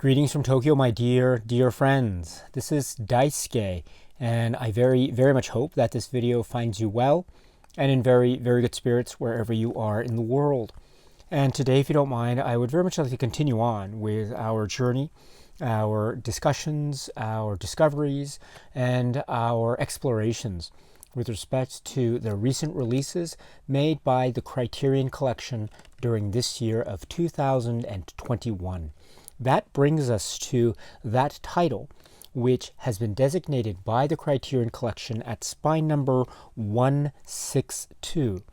Greetings from Tokyo, my dear friends. This is Daisuke, and I very much hope that this video finds you well and in very good spirits wherever you are in the world. And today, if you don't mind, I would very much like to continue on with our journey, our discussions, our discoveries, and our explorations with respect to the recent releases made by the Criterion Collection during this year of 2021. That brings us to that title, which has been designated by the Criterion Collection at spine number 162.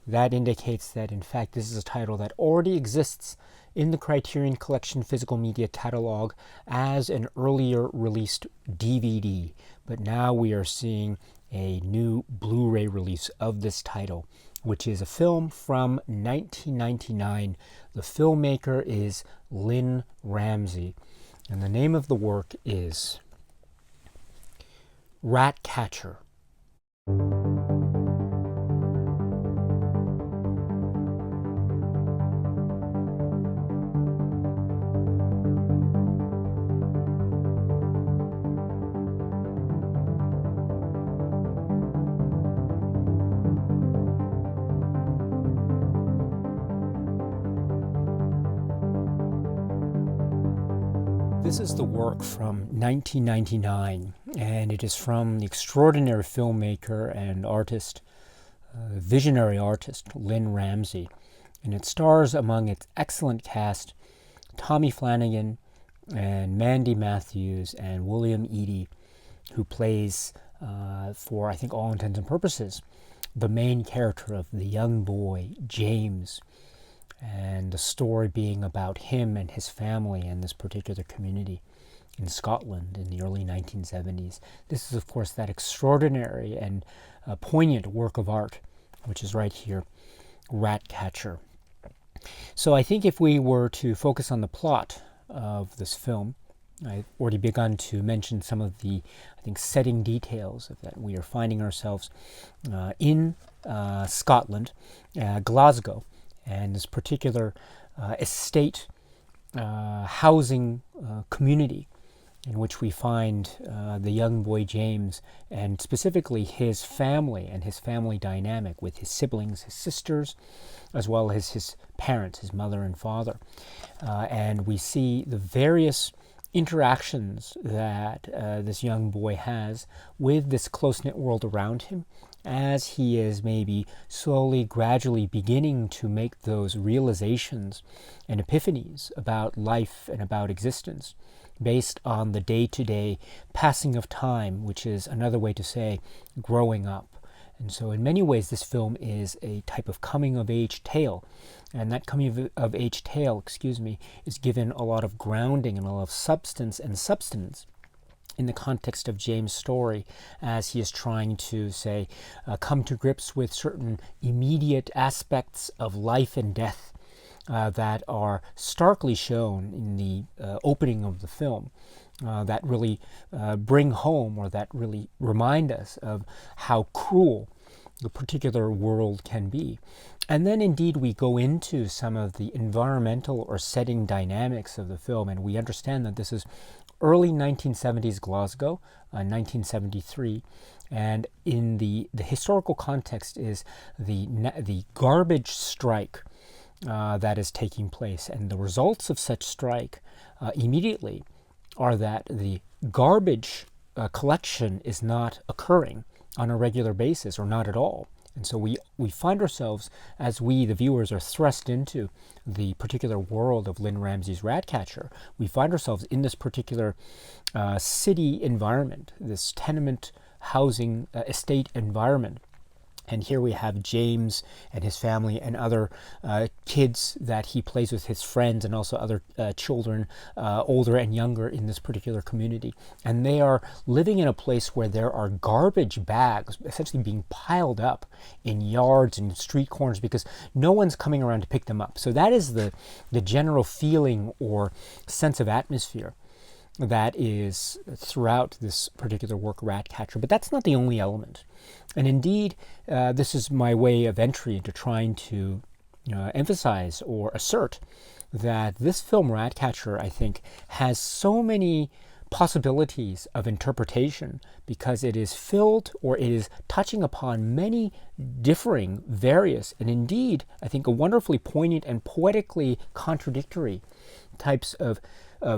That indicates that, in fact, this is a title that already exists in the Criterion Collection physical media catalog as an earlier released DVD. But now we are seeing a new Blu-ray release of this title, which is a film from 1999. The filmmaker is Lynne Ramsay, and the name of the work is RATCATCHER. This is the work from 1999, and it is from the extraordinary filmmaker and artist, visionary artist, Lynne Ramsay. And it stars among its excellent cast Tommy Flanagan and Mandy Matthews and William Eadie, who plays, for I think all intents and purposes, the main character of the young boy, James, and the story being about him and his family and this particular community in Scotland in the early 1970s. This is, of course, that extraordinary and poignant work of art, which is right here, RATCATCHER. So I think if we were to focus on the plot of this film, I've already begun to mention some of the, I think, setting details of that. We are finding ourselves in Scotland, Glasgow, and this particular estate housing community in which we find the young boy James, and specifically his family and his family dynamic with his siblings, his sisters, as well as his parents, his mother and father. And we see the various interactions that this young boy has with this close-knit world around him, as he is maybe slowly, gradually beginning to make those realizations and epiphanies about life and about existence based on the day-to-day passing of time, which is another way to say growing up. And so in many ways, this film is a type of coming-of-age tale. And that coming-of-age tale, is given a lot of grounding and a lot of substance and sustenance in the context of James' story, as he is trying to, say, come to grips with certain immediate aspects of life and death that are starkly shown in the opening of the film, that really bring home, or that really remind us of how cruel the particular world can be. And then indeed we go into some of the environmental or setting dynamics of the film, and we understand that this is early 1970s Glasgow, 1973, and in the historical context is the garbage strike that is taking place, and the results of such strike immediately are that the garbage collection is not occurring on a regular basis, or not at all. And so we find ourselves, as we, the viewers, are thrust into the particular world of Lynne Ramsay's RATCATCHER, we find ourselves in this particular city environment, this tenement housing estate environment. And here we have James and his family and other kids that he plays with, his friends, and also other children, older and younger, in this particular community. And they are living in a place where there are garbage bags essentially being piled up in yards and street corners because no one's coming around to pick them up. So that is the general feeling or sense of atmosphere that is throughout this particular work, RATCATCHER. But that's not the only element. And indeed, this is my way of entry into trying to emphasize or assert that this film, Ratcatcher, I think, has so many possibilities of interpretation because it is filled, or it is touching upon many differing, various, and indeed, I think, a wonderfully poignant and poetically contradictory types of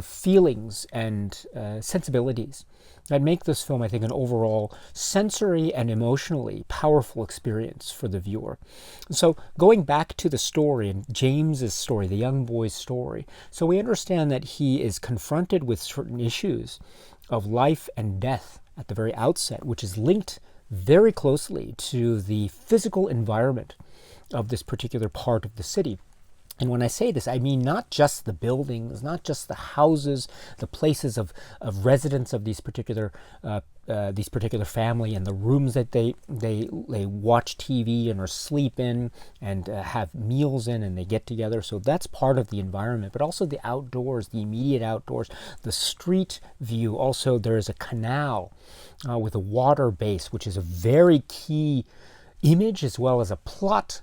feelings and sensibilities that make this film, I think, an overall sensory and emotionally powerful experience for the viewer. So going back to the story, and James's story, the young boy's story, so we understand that he is confronted with certain issues of life and death at the very outset, which is linked very closely to the physical environment of this particular part of the city. And when I say this, I mean not just the buildings, not just the houses, the places of residence of these particular family, and the rooms that they watch TV and or sleep in and have meals in, and they get together. So that's part of the environment, but also the outdoors, the immediate outdoors, the street view. Also, there is a canal with a water base, which is a very key image as well as a plot.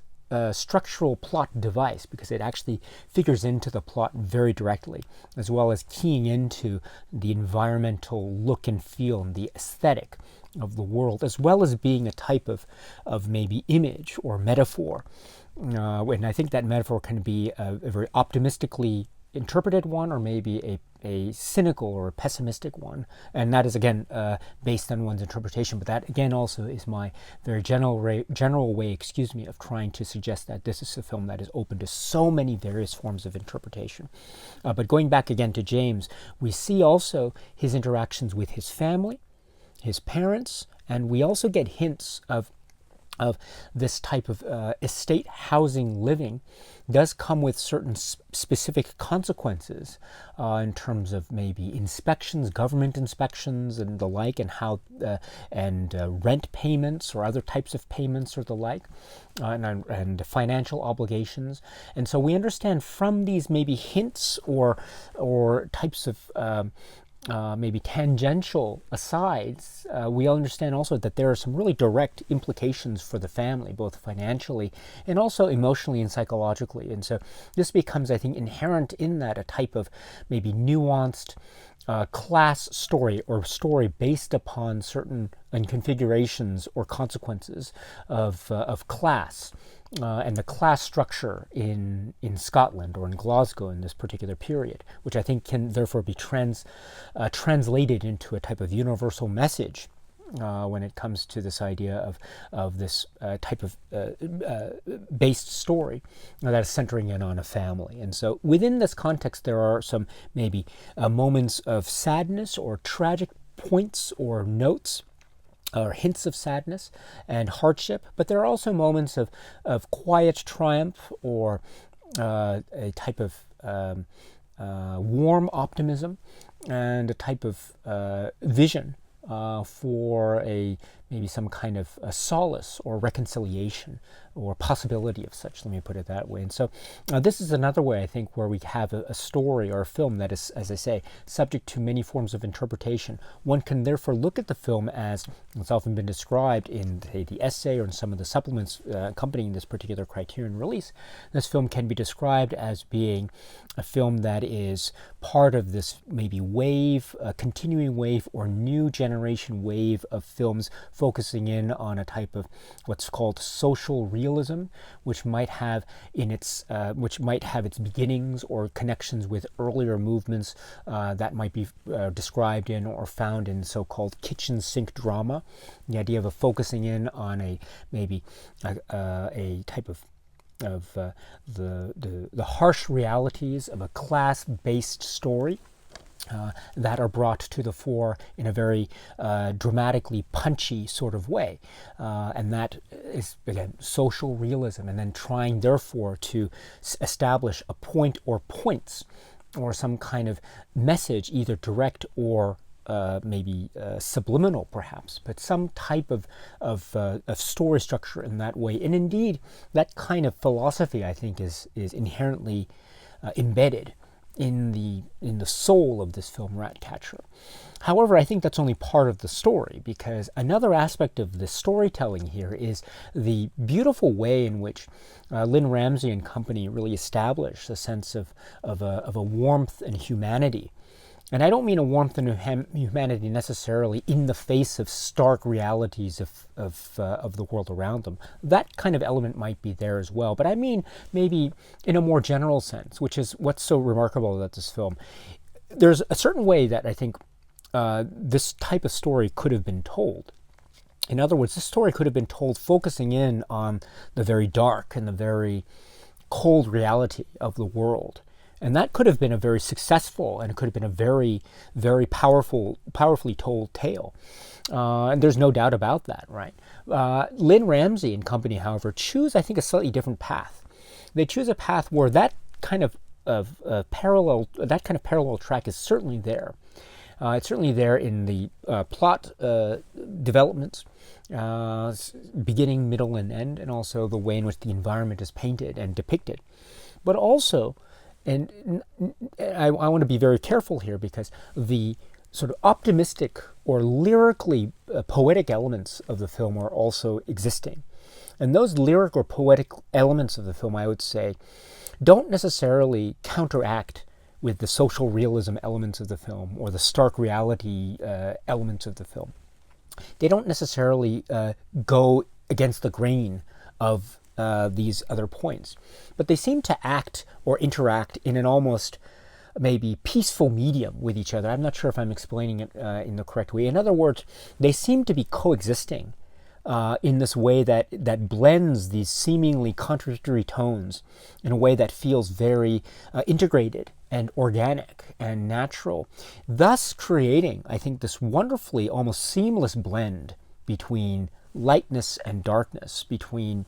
Structural plot device, because it actually figures into the plot very directly, as well as keying into the environmental look and feel and the aesthetic of the world, as well as being a type of maybe image or metaphor. And I think that metaphor can be a very optimistically interpreted one, or maybe a cynical or a pessimistic one, and that is again based on one's interpretation. But that again also is my very general way, of trying to suggest that this is a film that is open to so many various forms of interpretation. But going back again to James, we see also his interactions with his family, his parents, and we also get hints of this type of estate housing living does come with certain specific consequences in terms of maybe inspections, government inspections and the like, and how and rent payments or other types of payments or the like, and financial obligations. And so we understand from these maybe hints or types of maybe tangential asides, we understand also that there are some really direct implications for the family, both financially and also emotionally and psychologically. And so this becomes, I think, inherent in that a type of maybe nuanced class story, or story based upon certain configurations or consequences of class. And the class structure in Scotland or in Glasgow in this particular period, which I think can therefore be translated into a type of universal message when it comes to this idea of this type of based story that is centering in on a family. And so within this context, there are some maybe moments of sadness or tragic points or notes, or hints of sadness and hardship, but there are also moments of quiet triumph, or a type of warm optimism, and a type of vision for maybe some kind of a solace or reconciliation or possibility of such, let me put it that way. And so this is another way, I think, where we have a story or a film that is, as I say, subject to many forms of interpretation. One can therefore look at the film as it's often been described in the essay or in some of the supplements accompanying this particular Criterion release. This film can be described as being a film that is part of this maybe wave, a continuing wave or new generation wave of films focusing in on a type of what's called social realism, which might have its beginnings or connections with earlier movements that might be described in or found in so-called kitchen sink drama. The idea of focusing in on a type of the harsh realities of a class-based story that are brought to the fore in a very dramatically punchy sort of way. And that is, again, social realism, and then trying, therefore, to establish a point or points or some kind of message, either direct or maybe subliminal, perhaps, but some type of story structure in that way. And indeed, that kind of philosophy, I think, is inherently embedded in the soul of this film, Ratcatcher. However, I think that's only part of the story, because another aspect of the storytelling here is the beautiful way in which Lynne Ramsay and company really establish a sense of a warmth and humanity. And I don't mean a warmth and humanity necessarily in the face of stark realities of the world around them. That kind of element might be there as well. But I mean maybe in a more general sense, which is what's so remarkable about this film. There's a certain way that I think this type of story could have been told. In other words, this story could have been told focusing in on the very dark and the very cold reality of the world. And that could have been a very successful, and it could have been a very, very powerfully told tale. And there's no doubt about that, right? Lynne Ramsay and company, however, choose, I think, a slightly different path. They choose a path where that kind of parallel track is certainly there. It's certainly there in the plot developments, beginning, middle, and end, and also the way in which the environment is painted and depicted. But also, and I want to be very careful here, because the sort of optimistic or lyrically poetic elements of the film are also existing. And those lyric or poetic elements of the film, I would say, don't necessarily counteract with the social realism elements of the film or the stark reality elements of the film. They don't necessarily go against the grain of these other points, but they seem to act or interact in an almost maybe peaceful medium with each other. I'm not sure if I'm explaining it in the correct way. In other words, they seem to be coexisting in this way that blends these seemingly contradictory tones in a way that feels very integrated and organic and natural, thus creating, I think, this wonderfully almost seamless blend between lightness and darkness, between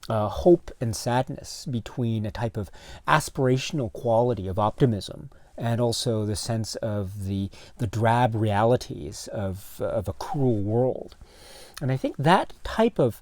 hope and sadness, between a type of aspirational quality of optimism and also the sense of the drab realities of a cruel world. And I think that type of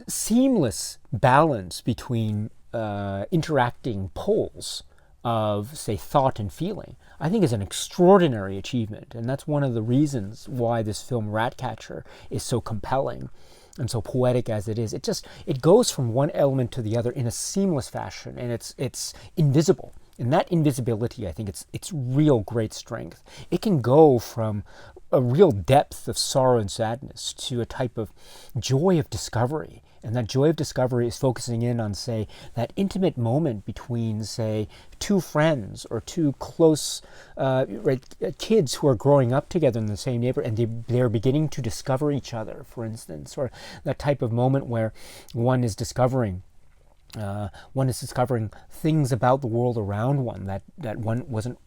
seamless balance between interacting poles of, say, thought and feeling, I think is an extraordinary achievement. And that's one of the reasons why this film Ratcatcher is so compelling and so poetic as it is. It goes from one element to the other in a seamless fashion, and it's invisible. And that invisibility, I think, it's real great strength. It can go from a real depth of sorrow and sadness to a type of joy of discovery. And that joy of discovery is focusing in on, say, that intimate moment between, say, two friends or two close kids who are growing up together in the same neighborhood, and they're beginning to discover each other, for instance, or that type of moment where one is discovering things about the world around one that one wasn't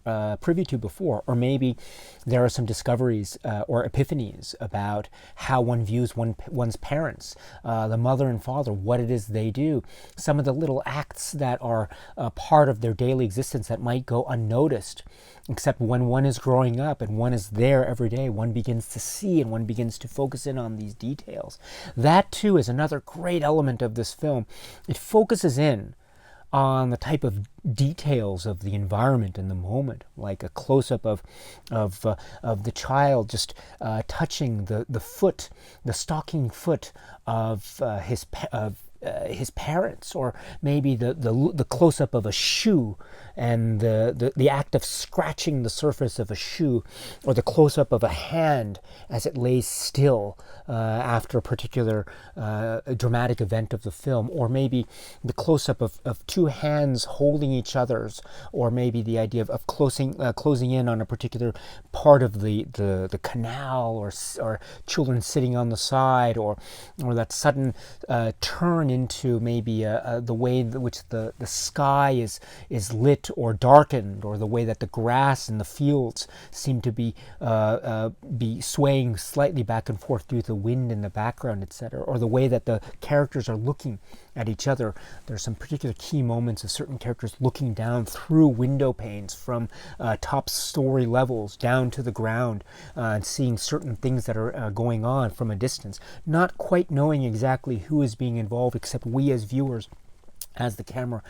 privy to before. Or maybe there are some discoveries or epiphanies about how one views one's parents, the mother and father, what it is they do, some of the little acts that are part of their daily existence that might go unnoticed, except when one is growing up and one is there every day, one begins to see and one begins to focus in on these details. That too is another great element of this film. It focuses in on the type of details of the environment in the moment, like a close-up of the child just touching the foot, the stocking foot of his parents, or maybe the close-up of a shoe and the act of scratching the surface of a shoe, or the close-up of a hand as it lays still after a particular dramatic event of the film, or maybe the close-up of two hands holding each other's, or maybe the idea of closing in on a particular part of the canal, or children sitting on the side, or that sudden turn into maybe the way in which the sky is lit or darkened, or the way that the grass in the fields seem to be swaying slightly back and forth due to the wind in the background, etc., or the way that the characters are looking at each other. There's some particular key moments of certain characters looking down through window panes from top story levels down to the ground, and seeing certain things that are going on from a distance, not quite knowing exactly who is being involved except we as viewers. As the camera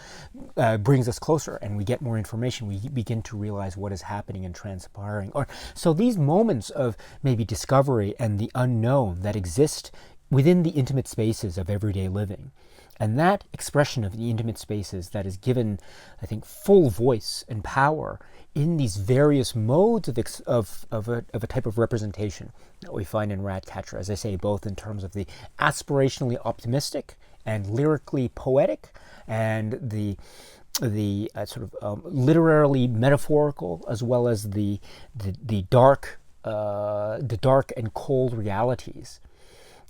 brings us closer and we get more information, we begin to realize what is happening and transpiring. So these moments of maybe discovery and the unknown that exist within the intimate spaces of everyday living, and that expression of the intimate spaces that is given, I think, full voice and power in these various modes of a type of representation that we find in Ratcatcher, as I say, both in terms of the aspirationally optimistic and lyrically poetic, and the sort of literarily metaphorical, as well as the dark and cold realities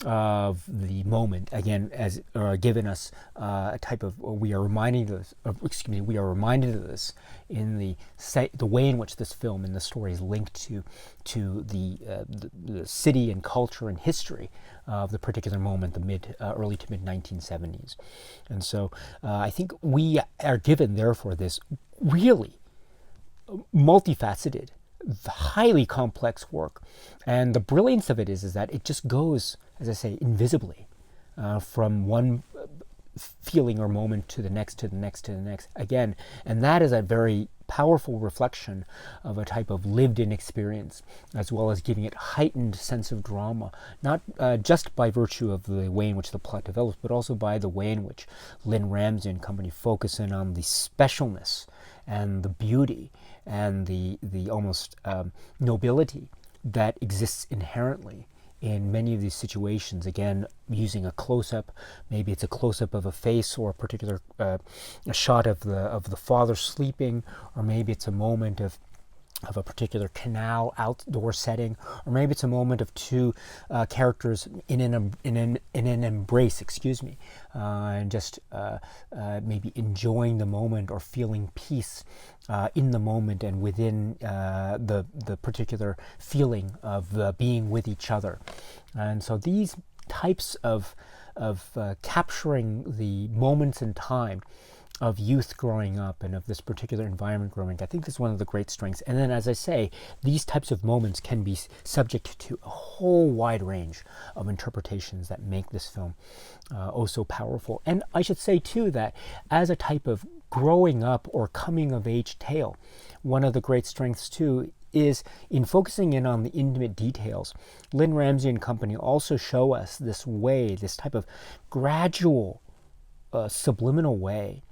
of the moment, again, as given us a type of, we are reminded of this in the way in which this film and the story is linked to the city and culture and history of the particular moment, the early to mid 1970s. And so I think we are given, therefore, this really multifaceted, highly complex work. And the brilliance of it is that it just goes, as I say, invisibly from one feeling or moment to the next, to the next, to the next again. And that is a very powerful reflection of a type of lived-in experience, as well as giving it heightened sense of drama, not just by virtue of the way in which the plot develops, but also by the way in which Lynne Ramsay and company focus in on the specialness and the beauty and the almost nobility that exists inherently in many of these situations. Again, using a close-up, maybe it's a close-up of a face or a particular a shot of the father sleeping, or maybe it's a moment of a particular canal outdoor setting, or maybe it's a moment of two characters in an embrace, and just maybe enjoying the moment or feeling peace in the moment and within the particular feeling of being with each other. And so these types of capturing the moments in time of youth growing up and of this particular environment growing up, I think is one of the great strengths. And then, as I say, these types of moments can be subject to a whole wide range of interpretations that make this film oh so powerful. And I should say, too, that as a type of growing up or coming of age tale, one of the great strengths, too, is in focusing in on the intimate details. Lynne Ramsay and company also show us this way, this type of gradual, subliminal way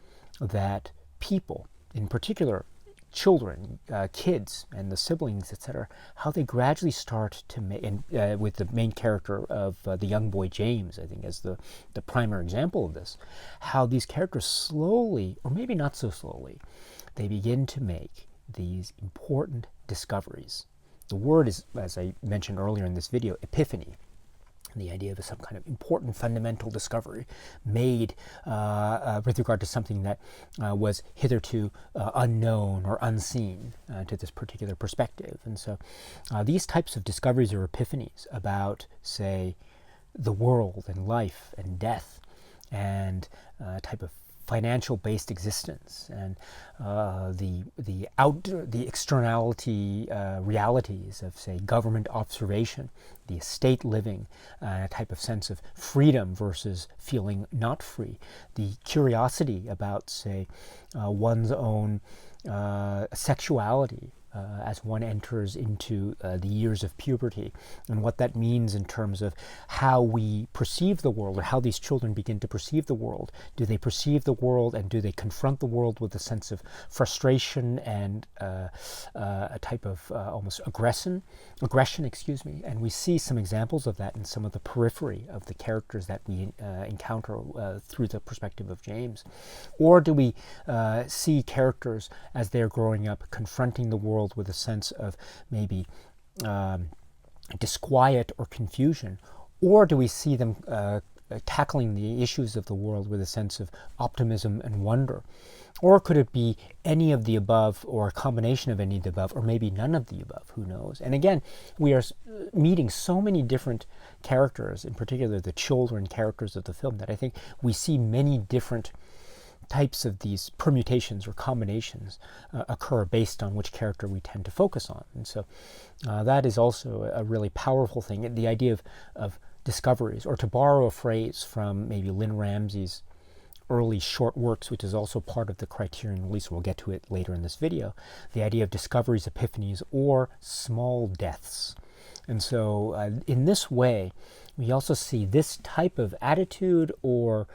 that people, in particular children, kids, and the siblings, etc., how they gradually start to make, and with the main character of the young boy James, I think, as the primary example of this, how these characters slowly, or maybe not so slowly, they begin to make these important discoveries. The word is, as I mentioned earlier in this video, epiphany. The idea of some kind of important fundamental discovery made with regard to something that was hitherto unknown or unseen to this particular perspective. And so these types of discoveries or epiphanies about, say, the world and life and death and a type of financial-based existence and the externality realities of, say, government observation, the estate living, a type of sense of freedom versus feeling not free, the curiosity about, say, one's own sexuality as one enters into the years of puberty, and what that means in terms of how we perceive the world, or how these children begin to perceive the world. Do they perceive the world, and do they confront the world with a sense of frustration and a type of almost aggression, and we see some examples of that in some of the periphery of the characters that we encounter through the perspective of James. Or do we see characters as they're growing up confronting the world with a sense of maybe disquiet or confusion? Or do we see them tackling the issues of the world with a sense of optimism and wonder? Or could it be any of the above, or a combination of any of the above, or maybe none of the above? Who knows? And again, we are meeting so many different characters, in particular the children characters of the film, that I think we see many different types of these permutations or combinations occur based on which character we tend to focus on. And so that is also a really powerful thing, the idea of discoveries, or to borrow a phrase from maybe Lynne Ramsay's early short works, which is also part of the Criterion release. We'll get to it later in this video. The idea of discoveries, epiphanies, or small deaths. And so in this way, we also see this type of attitude or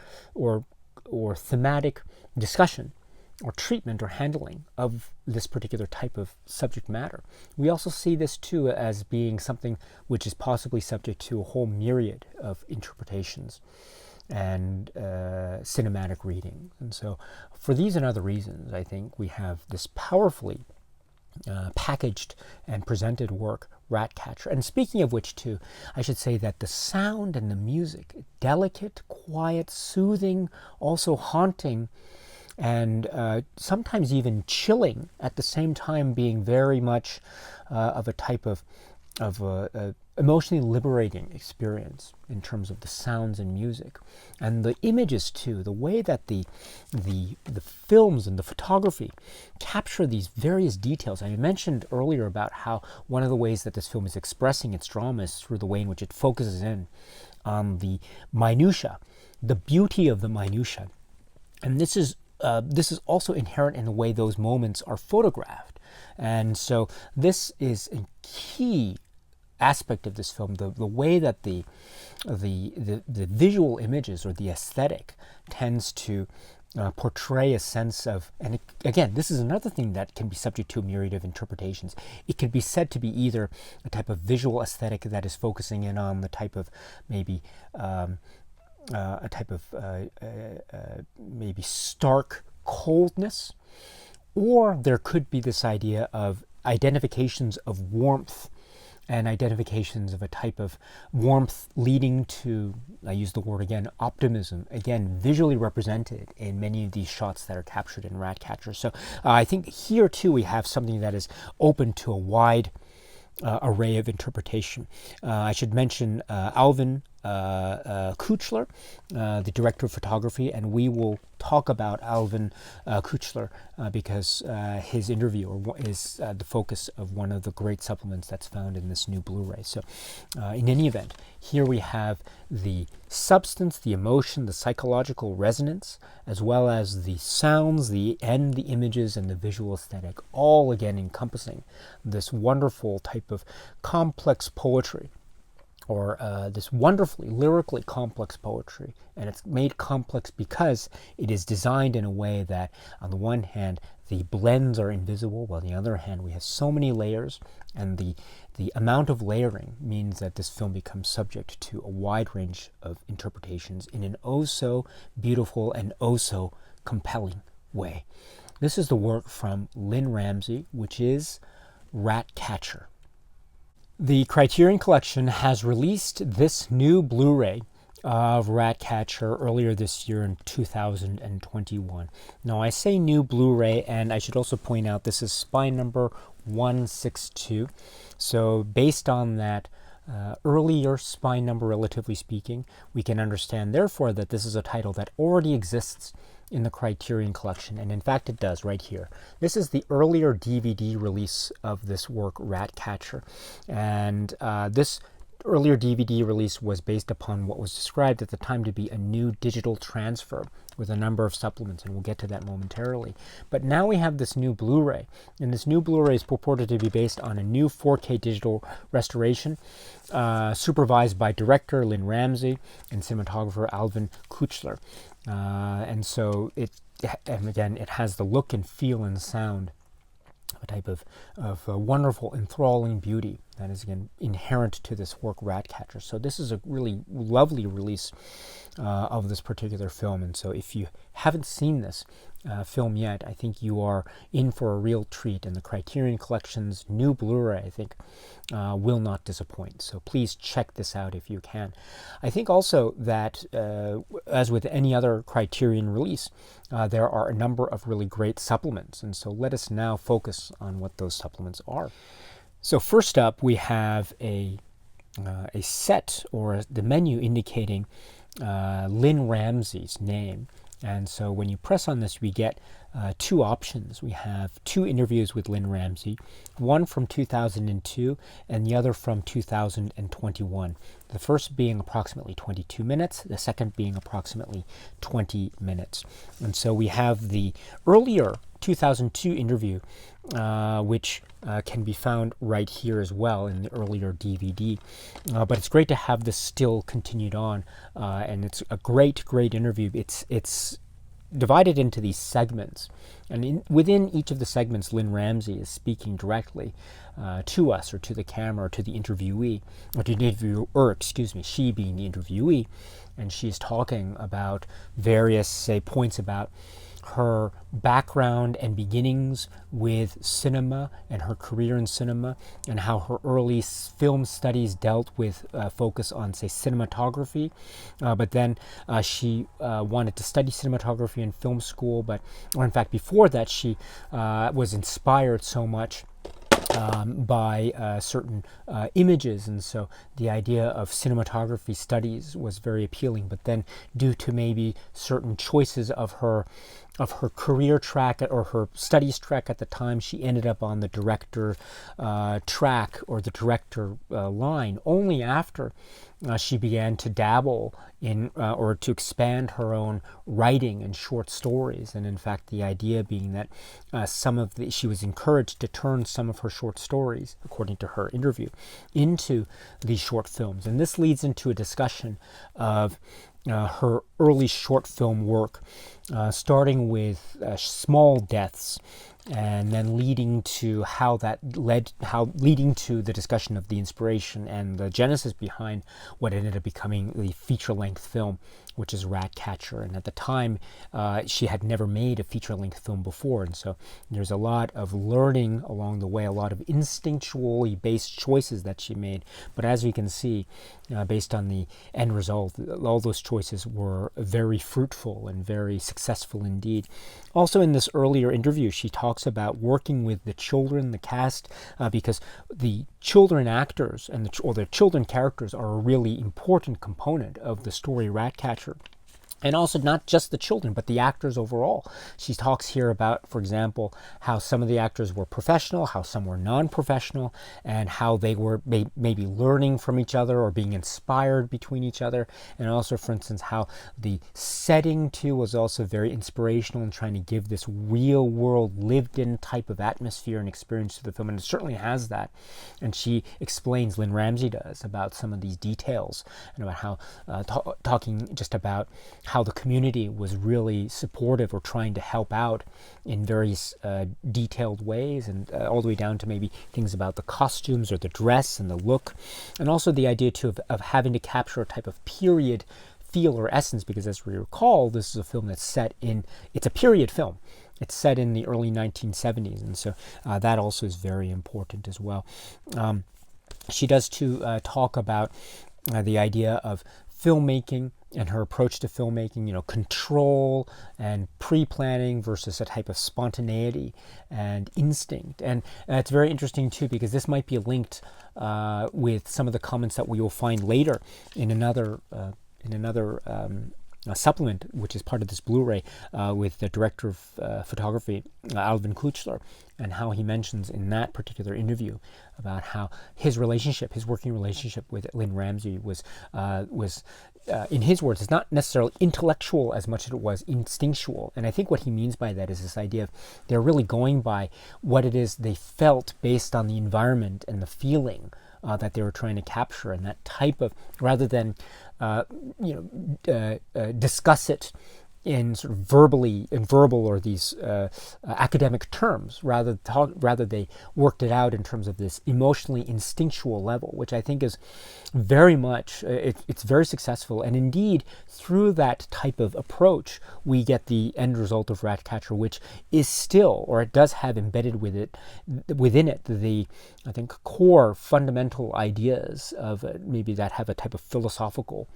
thematic discussion or treatment or handling of this particular type of subject matter. We also see this too as being something which is possibly subject to a whole myriad of interpretations and cinematic reading. And so for these and other reasons, I think we have this powerfully packaged and presented work, Ratcatcher. And speaking of which too, I should say that the sound and the music, delicate, quiet, soothing, also haunting, and sometimes even chilling at the same time, being very much of a type of emotionally liberating experience in terms of the sounds and music. And the images too, the way that the films and the photography capture these various details. I mentioned earlier about how one of the ways that this film is expressing its drama is through the way in which it focuses in on the minutia, the beauty of the minutia. And this is also inherent in the way those moments are photographed. And so this is a key aspect of this film, the way that the visual images or the aesthetic tends to portray a sense of, and again, this is another thing that can be subject to a myriad of interpretations. It could be said to be either a type of visual aesthetic that is focusing in on the type of maybe a type of maybe stark coldness, or there could be this idea of identifications of warmth and identifications of a type of warmth leading to, I use the word again, optimism, again, visually represented in many of these shots that are captured in Ratcatcher. So I think here too we have something that is open to a wide array of interpretation. I should mention Alvin Kuchler, the director of photography, and we will talk about Alvin Kuchler because his interview is the focus of one of the great supplements that's found in this new Blu-ray. So in any event, here we have the substance, the emotion, the psychological resonance, as well as the sounds, the images, and the visual aesthetic, all again encompassing this wonderful type of complex poetry, or this wonderfully lyrically complex poetry. And it's made complex because it is designed in a way that, on the one hand, the blends are invisible, while on the other hand, we have so many layers, and the amount of layering means that this film becomes subject to a wide range of interpretations in an oh-so beautiful and oh-so compelling way. This is the work from Lynne Ramsay, which is Ratcatcher. The Criterion Collection has released this new Blu-ray of Ratcatcher earlier this year in 2021. Now, I say new Blu-ray, and I should also point out this is spine number 162. So based on that earlier spine number, relatively speaking, we can understand, therefore, that this is a title that already exists in the Criterion Collection, and in fact it does right here. This is the earlier DVD release of this work, Ratcatcher, and this earlier DVD release was based upon what was described at the time to be a new digital transfer with a number of supplements, and we'll get to that momentarily. But now we have this new Blu-ray, and this new Blu-ray is purported to be based on a new 4K digital restoration supervised by director Lynne Ramsay and cinematographer Alvin Kuchler. And so and again, it has the look and feel and sound of a type of wonderful, enthralling beauty that is, again, inherent to this work, Ratcatcher. So this is a really lovely release of this particular film. And so if you haven't seen this film yet, I think you are in for a real treat. And the Criterion Collection's new Blu-ray, I think, will not disappoint. So please check this out if you can. I think also that, as with any other Criterion release, there are a number of really great supplements. And so let us now focus on what those supplements are. So first up, we have a set, or the menu indicating Lynne Ramsay's name. And so when you press on this, we get two options. We have two interviews with Lynne Ramsay, one from 2002 and the other from 2021. The first being approximately 22 minutes, the second being approximately 20 minutes. And so we have the earlier 2002 interview, which can be found right here as well in the earlier DVD. But it's great to have this still continued on, and it's a great interview. It's divided into these segments, and within each of the segments, Lynne Ramsay is speaking directly to us, or to the camera, or to the interviewee, or to the interviewer, excuse me, she being the interviewee, and she's talking about various, say, points about her background and beginnings with cinema and her career in cinema, and how her early film studies dealt with focus on, say, cinematography, but then she wanted to study cinematography in film school, or in fact before that she was inspired so much by certain images, and so the idea of cinematography studies was very appealing. But then, due to maybe certain choices of her career track or her studies track at the time, she ended up on the director track, or the director line, only after she began to dabble in or to expand her own writing and short stories. And in fact, the idea being that she was encouraged to turn some of her short stories, according to her interview, into these short films. And this leads into a discussion of her early short film work, starting with Small Deaths, and then leading to leading to the discussion of the inspiration and the genesis behind what ended up becoming the feature-length film, which is Ratcatcher. And at the time, she had never made a feature-length film before, and so there's a lot of learning along the way, a lot of instinctually based choices that she made. But as we can see, based on the end result, all those choices were very fruitful and very successful indeed. Also, in this earlier interview, she talks about working with the children, the cast, because the children actors and the children characters are a really important component of the story Ratcatcher. And also not just the children, but the actors overall. She talks here about, for example, how some of the actors were professional, how some were non-professional, and how they were maybe learning from each other or being inspired between each other. And also, for instance, how the setting, too, was also very inspirational in trying to give this real-world, lived-in type of atmosphere and experience to the film. And it certainly has that. And she explains, Lynne Ramsay does, about some of these details, and about how, talking just about how the community was really supportive or trying to help out in various detailed ways, and all the way down to maybe things about the costumes or the dress and the look, and also the idea too of having to capture a type of period feel or essence, because as we recall, this is a film that's it's a period film. It's set in the early 1970s, and so that also is very important as well. She does too talk about the idea of filmmaking and her approach to filmmaking, control and pre-planning versus a type of spontaneity and instinct. And it's very interesting too, because this might be linked with some of the comments that we will find later in another supplement, which is part of this Blu-ray, with the director of photography, Alvin Kuchler, and how he mentions in that particular interview about how his working relationship with Lynne Ramsay was in his words, it's not necessarily intellectual as much as it was instinctual. And I think what he means by that is this idea of they're really going by what it is they felt based on the environment and the feeling that they were trying to capture, and that type of, rather than discuss it in sort of verbal or these academic terms. Rather they worked it out in terms of this emotionally instinctual level, which I think is very much, it's very successful. And indeed, through that type of approach, we get the end result of Ratcatcher, which is still, or it does have embedded within it, the, I think, core fundamental ideas of maybe that have a type of philosophical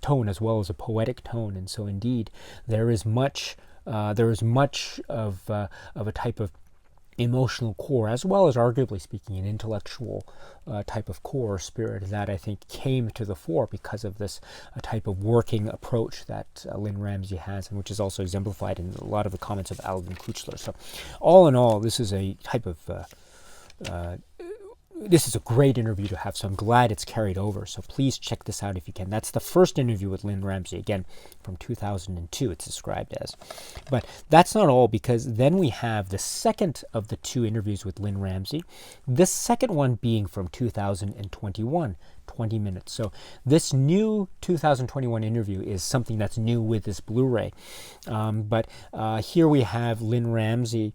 tone as well as a poetic tone. And so indeed there is much of a type of emotional core, as well as arguably speaking an intellectual type of core or spirit that I think came to the fore because of this type of working approach that Lynne Ramsay has, and which is also exemplified in a lot of the comments of Alvin Kuchler. So all in all, this is a type of this is a great interview to have, so I'm glad it's carried over. So please check this out if you can. That's the first interview with Lynne Ramsay, again, from 2002, it's described as. But that's not all, because then we have the second of the two interviews with Lynne Ramsay, this second one being from 2021, 20 minutes. So this new 2021 interview is something that's new with this Blu-ray. But here we have Lynne Ramsay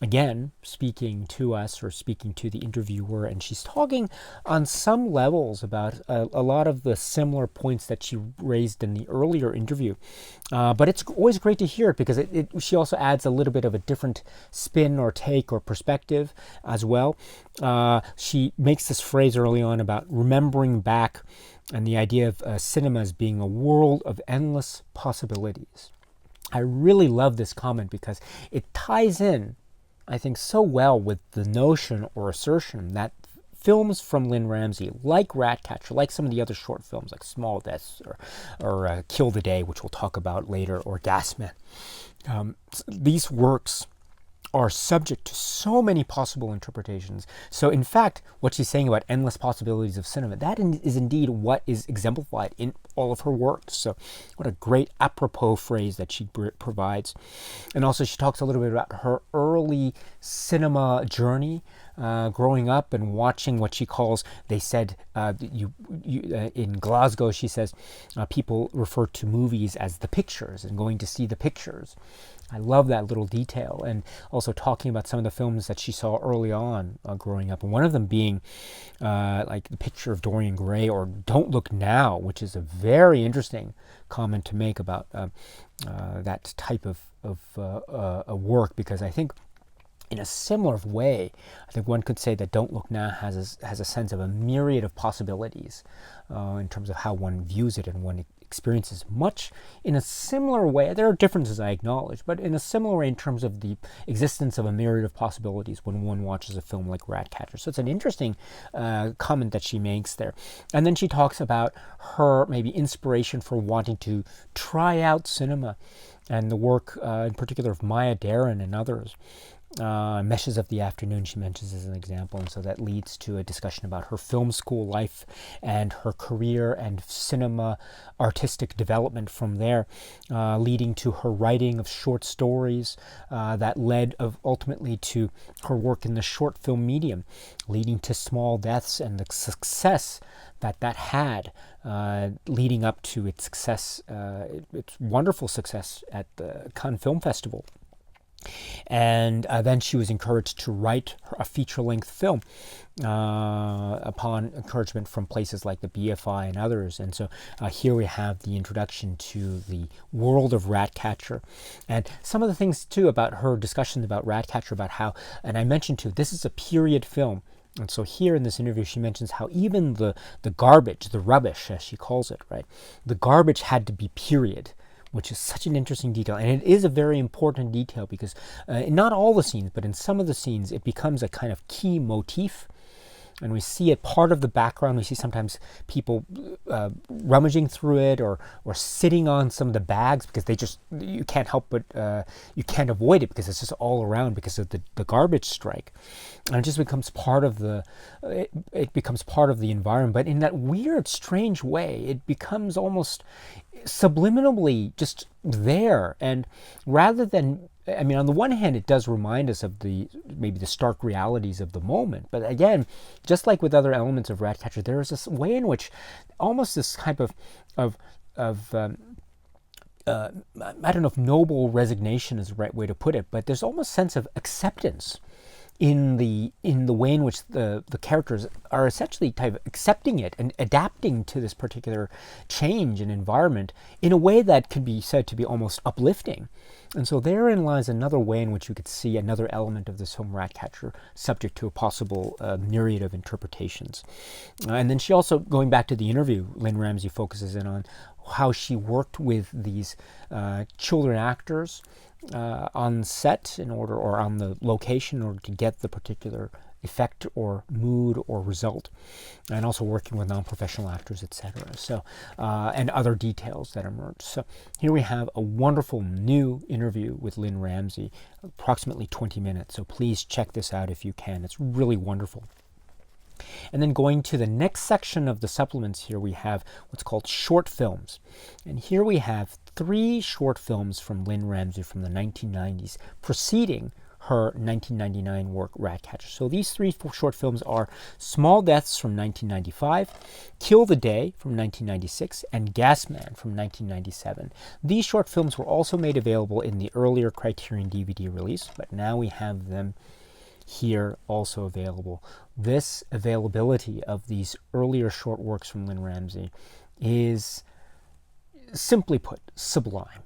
again speaking to us, or speaking to the interviewer, and she's talking on some levels about a lot of the similar points that she raised in the earlier interview. But it's always great to hear it, because she also adds a little bit of a different spin or take or perspective as well. She makes this phrase early on about remembering back, and the idea of cinema as being a world of endless possibilities. I really love this comment because it ties in, I think, so well with the notion or assertion that films from Lynne Ramsay, like Ratcatcher, like some of the other short films like Small Deaths or Kill the Day, which we'll talk about later, or Gasman, these works are subject to so many possible interpretations. So in fact, what she's saying about endless possibilities of cinema, that is indeed what is exemplified in all of her works. So what a great apropos phrase that she provides. And also she talks a little bit about her early cinema journey, growing up and watching what she calls, they said, in Glasgow, she says, people refer to movies as the pictures and going to see the pictures. I love that little detail. And also talking about some of the films that she saw early on growing up, and one of them being like The Picture of Dorian Gray or Don't Look Now, which is a very interesting comment to make about that type of a work, because I think in a similar way, I think one could say that Don't Look Now has a sense of a myriad of possibilities in terms of how one views it and one experiences, much in a similar way. There are differences, I acknowledge, but in a similar way in terms of the existence of a myriad of possibilities when one watches a film like Ratcatcher. So it's an interesting comment that she makes there. And then she talks about her maybe inspiration for wanting to try out cinema, and the work in particular of Maya Deren and others. Meshes of the Afternoon she mentions as an example, and so that leads to a discussion about her film school life and her career and cinema artistic development from there, leading to her writing of short stories that led ultimately to her work in the short film medium, leading to Small Deaths and the success that had, leading up to its success, its wonderful success at the Cannes Film Festival. And then she was encouraged to write a feature-length film upon encouragement from places like the BFI and others. And so here we have the introduction to the world of Ratcatcher. And some of the things, too, about her discussions about Ratcatcher, about how, and I mentioned, too, this is a period film. And so here in this interview, she mentions how even the garbage, the rubbish, as she calls it, right, the garbage had to be period, which is such an interesting detail. And it is a very important detail because in not all the scenes, but in some of the scenes, it becomes a kind of key motif. And we see it part of the background. We see sometimes people rummaging through it or sitting on some of the bags because you can't help but, you can't avoid it because it's just all around because of the garbage strike. And it just becomes part of it becomes part of the environment. But in that weird, strange way, it becomes almost subliminally just there. And rather than, I mean, on the one hand, it does remind us of maybe the stark realities of the moment. But again, just like with other elements of Ratcatcher, there is this way in which almost this type of I don't know if noble resignation is the right way to put it, but there's almost a sense of acceptance in the way in which the characters are essentially type of accepting it and adapting to this particular change in environment in a way that could be said to be almost uplifting. And so therein lies another way in which you could see another element of this film Ratcatcher subject to a possible myriad of interpretations. And then she also, going back to the interview, Lynne Ramsay focuses in on how she worked with these children actors on set in order, or on the location, in order to get the particular effect or mood or result, and also working with non-professional actors, etc. So, and other details that emerge. So here we have a wonderful new interview with Lynne Ramsay, approximately 20 minutes. So please check this out if you can. It's really wonderful. And then going to the next section of the supplements, here we have what's called short films. And here we have 3 short films from Lynne Ramsay from the 1990s, preceding her 1999 work Ratcatcher. So these 3 short films are Small Deaths from 1995, Kill the Day from 1996, and Gas Man from 1997. These short films were also made available in the earlier Criterion DVD release, but now we have them here also available. This availability of these earlier short works from Lynne Ramsay is, simply put, sublime.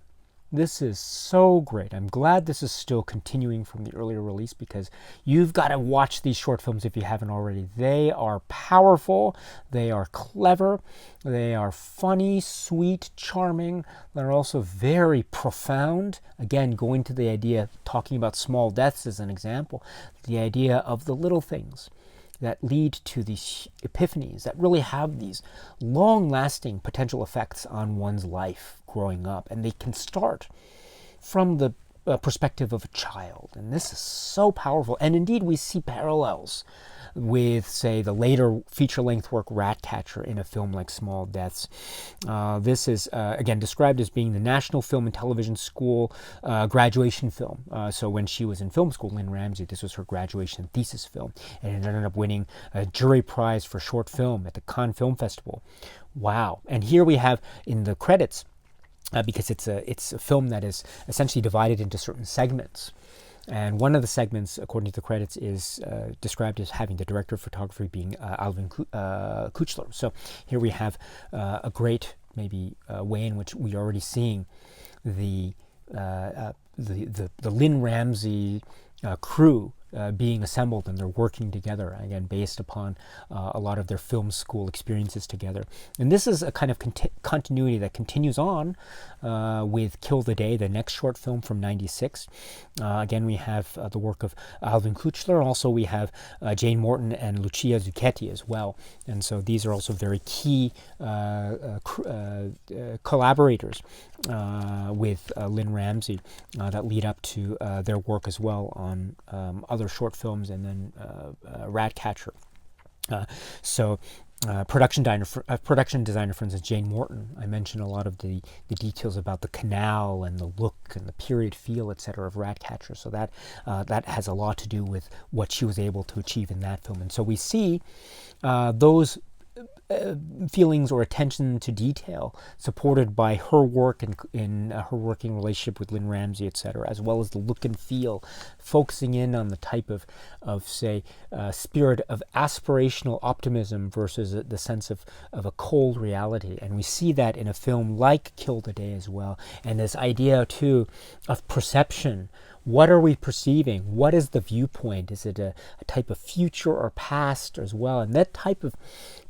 This is so great. I'm glad this is still continuing from the earlier release, because you've got to watch these short films if you haven't already. They are powerful, they are clever, they are funny, sweet, charming. They're also very profound. Again, going to the idea, talking about Small Deaths as an example, the idea of the little things that lead to these epiphanies that really have these long-lasting potential effects on one's life growing up. And they can start from the perspective of a child. And this is so powerful. And indeed, we see parallels with, say, the later feature-length work Ratcatcher in a film like Small Deaths. This is, again, described as being the National Film and Television School graduation film. So when she was in film school, Lynne Ramsay, this was her graduation thesis film. And it ended up winning a jury prize for short film at the Cannes Film Festival. Wow. And here we have in the credits, because it's a film that is essentially divided into certain segments. And one of the segments, according to the credits, is described as having the director of photography being Alvin Kuchler. So here we have a great, maybe, way in which we are already seeing the Lynne Ramsay crew being assembled, and they're working together, again, based upon a lot of their film school experiences together. And this is a kind of continuity that continues on with Kill the Day, the next short film from '96. Again, we have the work of Alvin Kuchler. Also, we have Jane Morton and Lucia Zucchetti as well. And so these are also very key collaborators with Lynne Ramsay that lead up to their work as well on other short films, and then Ratcatcher. Production designer, for instance, Jane Morton. I mentioned a lot of the details about the canal and the look and the period feel, etc., of Ratcatcher. So that has a lot to do with what she was able to achieve in that film. And so we see those feelings or attention to detail supported by her work in her working relationship with Lynne Ramsay, etc., as well as the look and feel, focusing in on the type of say, spirit of aspirational optimism versus the sense of a cold reality. And we see that in a film like Kill the Day as well. And this idea, too, of perception. What are we perceiving? What is the viewpoint? Is it a type of future or past as well? And that type of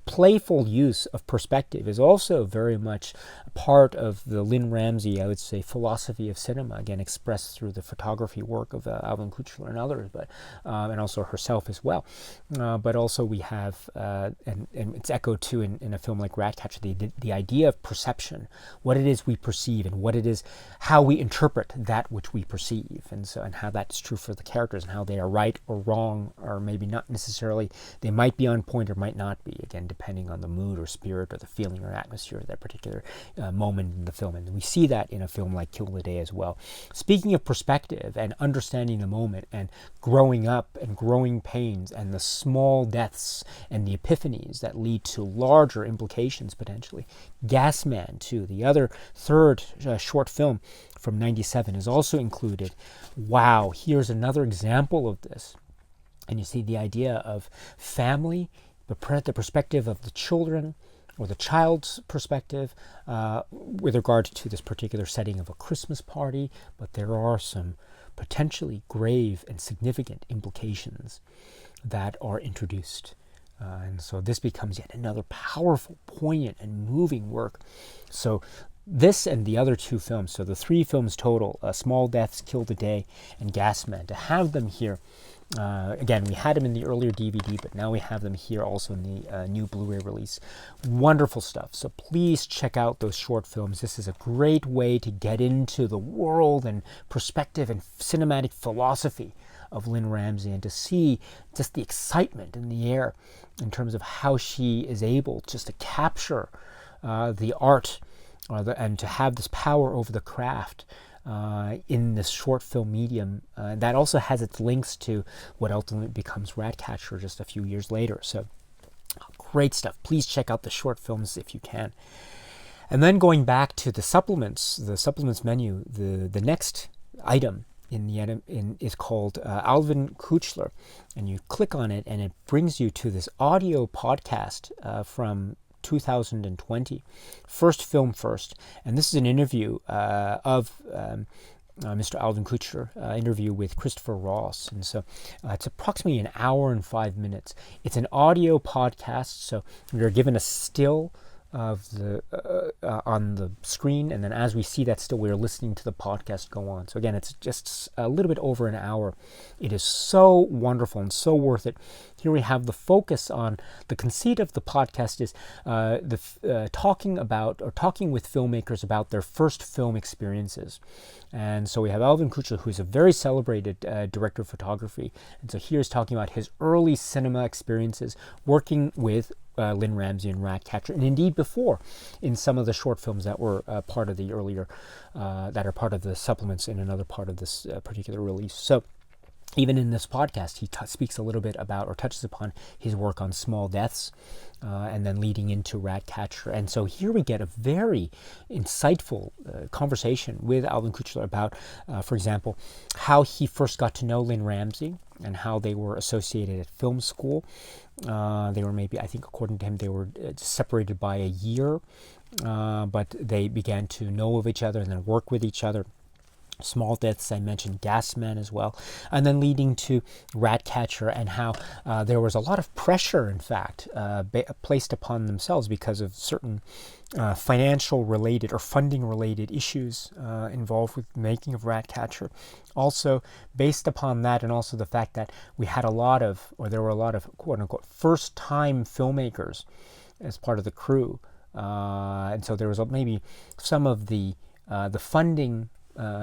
playful use of perspective is also very much a part of the Lynne Ramsay, I would say, philosophy of cinema, again, expressed through the photography work of Alvin Kuchler and others, but and also herself as well. But also we have, and it's echoed too in a film like Ratcatcher, the idea of perception, what it is we perceive, and what it is, how we interpret that which we perceive, and how that's true for the characters, and how they are right or wrong, or maybe not necessarily, they might be on point or might not be, again, depending on the mood or spirit or the feeling or atmosphere of that particular moment in the film. And we see that in a film like Kill the Day as well. Speaking of perspective and understanding the moment and growing up and growing pains and the small deaths and the epiphanies that lead to larger implications potentially. Gas Man, too, the other third short film from '97, is also included. Wow, here's another example of this. And you see the idea of family, the perspective of the children, or the child's perspective with regard to this particular setting of a Christmas party, but there are some potentially grave and significant implications that are introduced. And so this becomes yet another powerful, poignant, and moving work. So this and the other two films, so the three films total, Small Deaths Killed a Day and Gasman, to have them here, again, we had them in the earlier DVD, but now we have them here also in the new Blu-ray release. Wonderful stuff. So please check out those short films. This is a great way to get into the world and perspective and cinematic philosophy of Lynne Ramsay, and to see just the excitement in the air in terms of how she is able just to capture the art and to have this power over the craft in this short film medium. That also has its links to what ultimately becomes Ratcatcher just a few years later. So great stuff. Please check out the short films if you can. And then going back to the supplements menu, the next item is called Alvin Kuchler, and you click on it and it brings you to this audio podcast from 2020, First Film First, and this is an interview of Mr. Alvin Kuchler, interview with Christopher Ross, and so it's approximately an hour and 5 minutes. It's an audio podcast, so you're given a still of the on the screen, and then as we see that still, we're listening to the podcast go on. So again, it's just a little bit over an hour. It is so wonderful and so worth it. Here we have the focus on the conceit of the podcast is talking with filmmakers about their first film experiences. And so we have Alvin Kuchler, who's a very celebrated director of photography, and so here's talking about his early cinema experiences working with Lynne Ramsay and Ratcatcher, and indeed before in some of the short films that were part of the earlier, that are part of the supplements in another part of this particular release. So even in this podcast, he speaks a little bit about or touches upon his work on Small Deaths, and then leading into Ratcatcher. And so here we get a very insightful conversation with Alvin Kuchler about, for example, how he first got to know Lynne Ramsay and how they were associated at film school. They were maybe, I think according to him, they were separated by a year, but they began to know of each other and then work with each other. Small Deaths, I mentioned Gasman as well, and then leading to Ratcatcher, and how there was a lot of pressure, in fact, placed upon themselves because of certain financial related or funding related issues involved with the making of Ratcatcher. Also, based upon that, and also the fact that there were a lot of quote unquote first time filmmakers as part of the crew, and so there was maybe some of the funding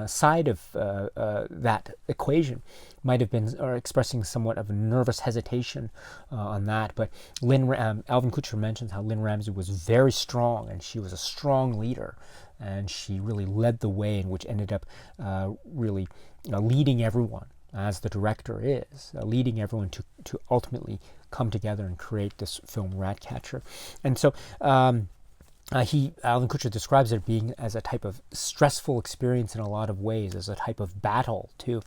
side of that equation might have been expressing somewhat of a nervous hesitation on that. But Alvin Kuchler mentions how Lynne Ramsay was very strong, and she was a strong leader, and she really led the way, in which ended up really leading everyone, as the director is, leading everyone to ultimately come together and create this film Ratcatcher. And so Alvin Kuchler describes it being as a type of stressful experience in a lot of ways, as a type of battle too.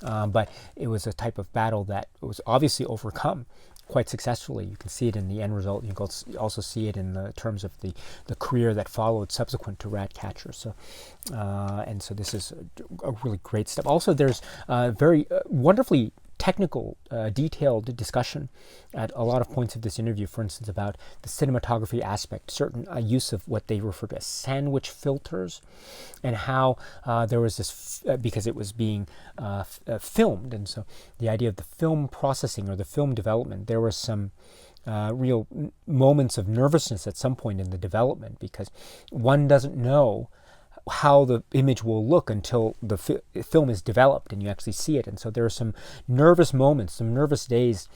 But it was a type of battle that was obviously overcome quite successfully. You can see it in the end result. You can also see it in the terms of the career that followed subsequent to Ratcatcher. So, and so this is a really great step. Also, there's very wonderfully technical, detailed discussion at a lot of points of this interview, for instance, about the cinematography aspect, certain use of what they refer to as sandwich filters, and how there was this, because it was being filmed, and so the idea of the film processing or the film development, there was some real moments of nervousness at some point in the development, because one doesn't know how the image will look until the film is developed and you actually see it. And so there are some nervous moments, some nervous days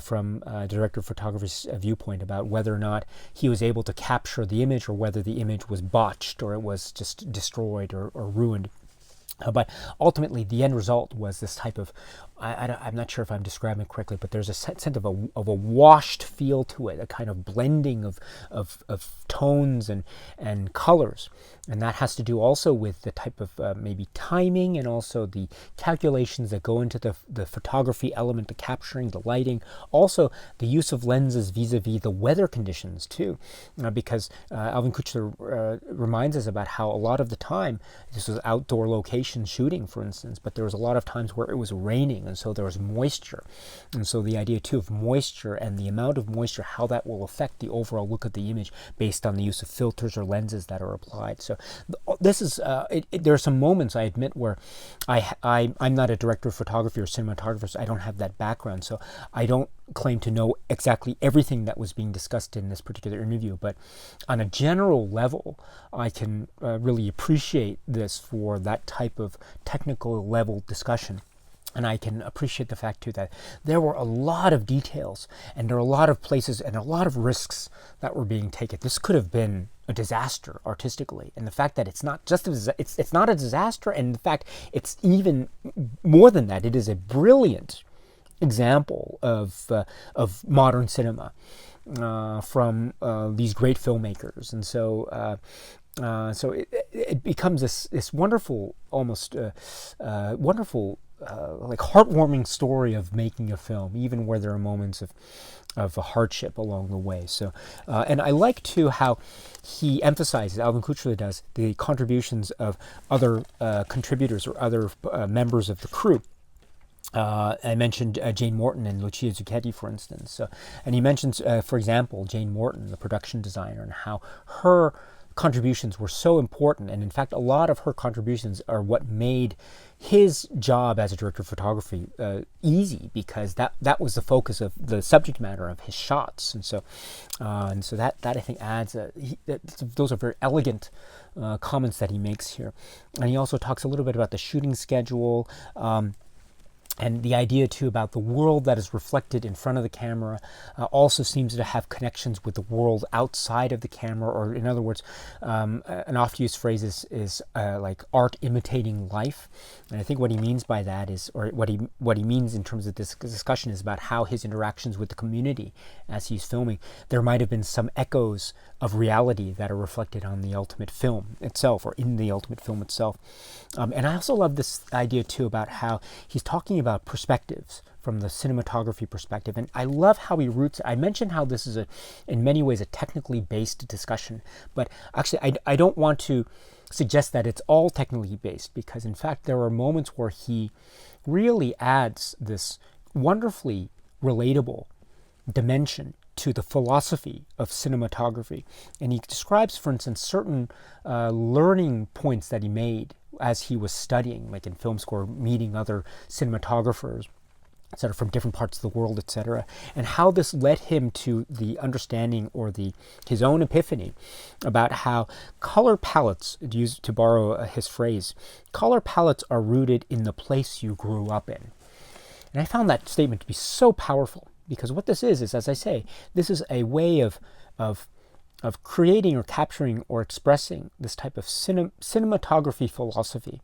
from director of photography's viewpoint about whether or not he was able to capture the image, or whether the image was botched or it was just destroyed or ruined. But ultimately, the end result was this type of I'm not sure if I'm describing it correctly, but there's a sense of a washed feel to it, a kind of blending of tones and colors. And that has to do also with the type of maybe timing and also the calculations that go into the photography element, the capturing, the lighting, also the use of lenses vis-a-vis the weather conditions too. Because Alvin Kuchler reminds us about how a lot of the time, this was outdoor location shooting, for instance, but there was a lot of times where it was raining, and so there was moisture. And so the idea too of moisture and the amount of moisture, how that will affect the overall look of the image based on the use of filters or lenses that are applied. So this is, there are some moments, I admit, where I'm not a director of photography or cinematographer, so I don't have that background, so I don't claim to know exactly everything that was being discussed in this particular interview, but on a general level, I can really appreciate this for that type of technical level discussion. And I can appreciate the fact, too, that there were a lot of details and there are a lot of places and a lot of risks that were being taken. This could have been a disaster artistically. And the fact that it's not just it's not a disaster, and in fact, it's even more than that. It is a brilliant example of modern cinema from these great filmmakers. And so it becomes this wonderful, almost wonderful, like heartwarming story of making a film, even where there are moments of a hardship along the way. So, and I like too how he emphasizes, Alvin Kuchler does, the contributions of other contributors or other members of the crew. I mentioned Jane Morton and Lucia Zucchetti, for instance. So, and he mentions, for example, Jane Morton, the production designer, and how her contributions were so important. And in fact, a lot of her contributions are what made his job as a director of photography easy, because that was the focus of the subject matter of his shots. And so that I think adds, those are very elegant comments that he makes here. And he also talks a little bit about the shooting schedule, and the idea, too, about the world that is reflected in front of the camera also seems to have connections with the world outside of the camera, or in other words, an oft-used phrase is like art imitating life. And I think what he means by that is, or what he means in terms of this discussion, is about how his interactions with the community as he's filming, there might have been some echoes of reality that are reflected on the ultimate film itself, or in the ultimate film itself. And I also love this idea, too, about how he's talking about perspectives from the cinematography perspective. And I love how he roots it. I mentioned how this is in many ways a technically based discussion, but actually I don't want to suggest that it's all technically based, because in fact there are moments where he really adds this wonderfully relatable dimension to the philosophy of cinematography. And he describes, for instance, certain learning points that he made as he was studying, like in film school, meeting other cinematographers, etc., from different parts of the world, etc., and how this led him to the understanding, or his own epiphany about how color palettes, to borrow his phrase, color palettes are rooted in the place you grew up in. And I found that statement to be so powerful, because what this is, as I say, this is a way of creating or capturing or expressing this type of cinematography philosophy.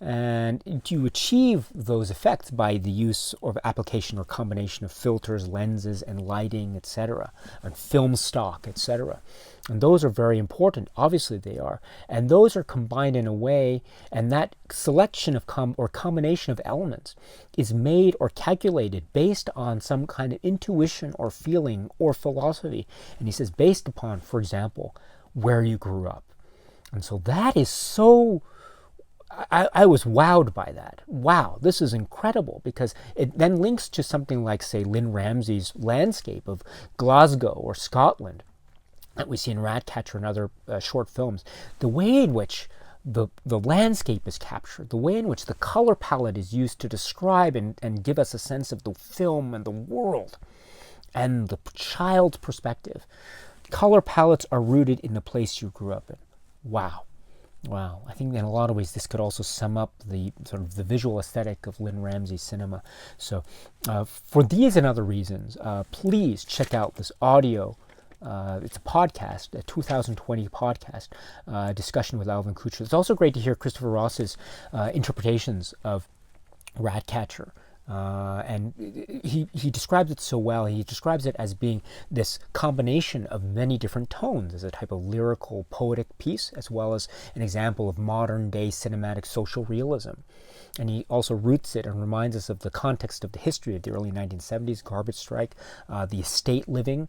And to achieve those effects by the use or application or combination of filters, lenses, and lighting, etc., and film stock, etc. And those are very important. Obviously they are. And those are combined in a way, and that selection of or combination of elements is made or calculated based on some kind of intuition or feeling or philosophy. And he says, based upon, for example, where you grew up. And so that is so... I was wowed by that. Wow, this is incredible, because it then links to something like, say, Lynne Ramsay's landscape of Glasgow or Scotland that we see in Ratcatcher and other short films. The way in which the landscape is captured, the way in which the color palette is used to describe and give us a sense of the film and the world and the child's perspective. Color palettes are rooted in the place you grew up in. Wow. Wow, I think in a lot of ways this could also sum up the sort of the visual aesthetic of Lynne Ramsay cinema. So for these and other reasons, please check out this audio. It's a podcast, a 2020 podcast discussion with Alvin Kuchler. It's also great to hear Christopher Ross's interpretations of Ratcatcher And he describes it so well. He describes it as being this combination of many different tones, as a type of lyrical, poetic piece, as well as an example of modern-day cinematic social realism. And he also roots it and reminds us of the context of the history of the early 1970s, garbage strike, the estate living,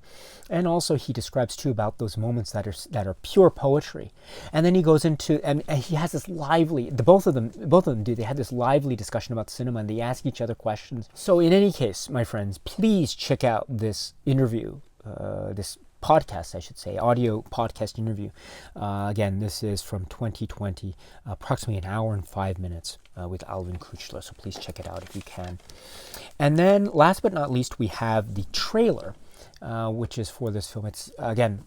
and also he describes too about those moments that are pure poetry. And then he goes into, and he has this lively, both of them do, they have this lively discussion about cinema, and they ask each other questions. So in any case, my friends, please check out this interview, this podcast, I should say, audio podcast interview. Again, this is from 2020, approximately an hour and 5 minutes with Alvin Kuchler, so please check it out if you can. And then, last but not least, we have the trailer, which is for this film. It's, again,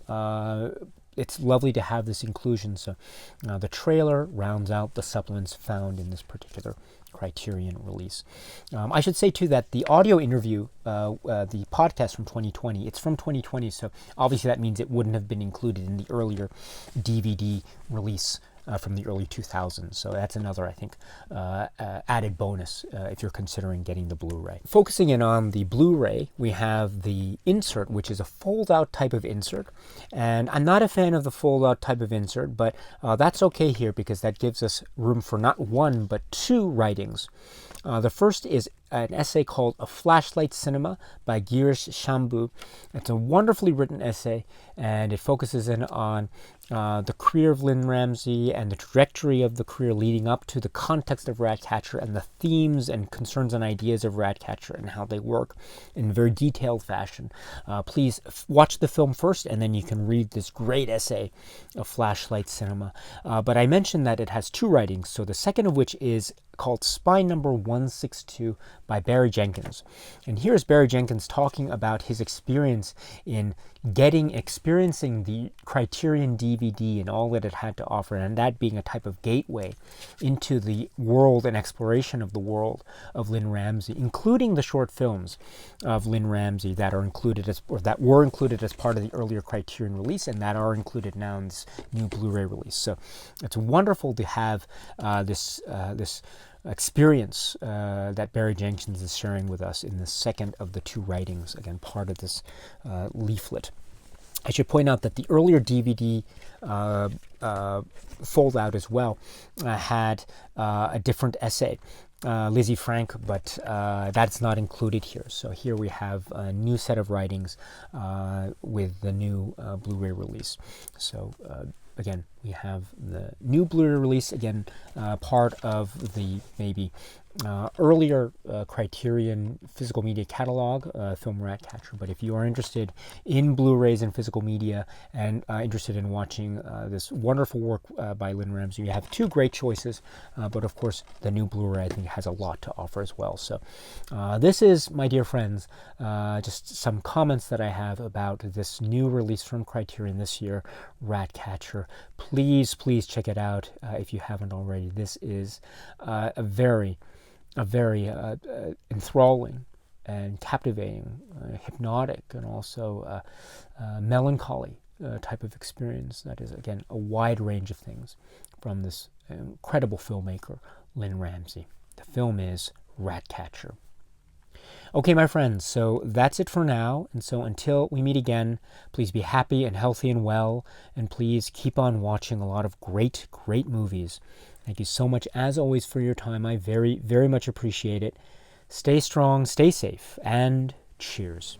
it's lovely to have this inclusion, so the trailer rounds out the supplements found in this particular Criterion release. I should say too that the audio interview, the podcast from 2020, it's from 2020, so obviously that means it wouldn't have been included in the earlier DVD release from the early 2000s. So that's another, I think, added bonus if you're considering getting the Blu-ray. Focusing in on the Blu-ray, we have the insert, which is a fold-out type of insert. And I'm not a fan of the fold-out type of insert, but that's okay here because that gives us room for not one, but two writings. The first is an essay called A Flashlight Cinema by Girish Shambu. It's a wonderfully written essay, and it focuses in on the career of Lynne Ramsay and the trajectory of the career leading up to the context of Ratcatcher and the themes and concerns and ideas of Ratcatcher and how they work in very detailed fashion. Please watch the film first, and then you can read this great essay of Flashlight Cinema. But I mentioned that it has two writings, so the second of which is called Spy Number 162 by Barry Jenkins. And here's Barry Jenkins talking about his experience in experiencing the Criterion DVD and all that it had to offer, and that being a type of gateway into the world and exploration of the world of Lynne Ramsay, including the short films of Lynne Ramsay that were included as part of the earlier Criterion release and that are included now in this new Blu-ray release. So it's wonderful to have this experience that Barry Jenkins is sharing with us in the second of the two writings, again, part of this leaflet. I should point out that the earlier DVD fold-out as well had a different essay, Lizzie Frank, but that's not included here. So here we have a new set of writings with the new Blu-ray release. So again, we have the new Blu-ray release, again, part of the maybe earlier Criterion physical media catalog, film Ratcatcher. But if you are interested in Blu-rays and physical media and interested in watching this wonderful work by Lynne Ramsay, you have two great choices. But of course, the new Blu-ray, I think, has a lot to offer as well. So this is, my dear friends, just some comments that I have about this new release from Criterion this year, Ratcatcher. Please check it out if you haven't already. This is a very enthralling and captivating, hypnotic, and also melancholy type of experience that is, again, a wide range of things from this incredible filmmaker, Lynne Ramsay. The film is Ratcatcher. Okay, my friends, so that's it for now. And so until we meet again, please be happy and healthy and well, and please keep on watching a lot of great movies. Thank you so much, as always, for your time. I very much appreciate it. Stay strong, stay safe, and cheers.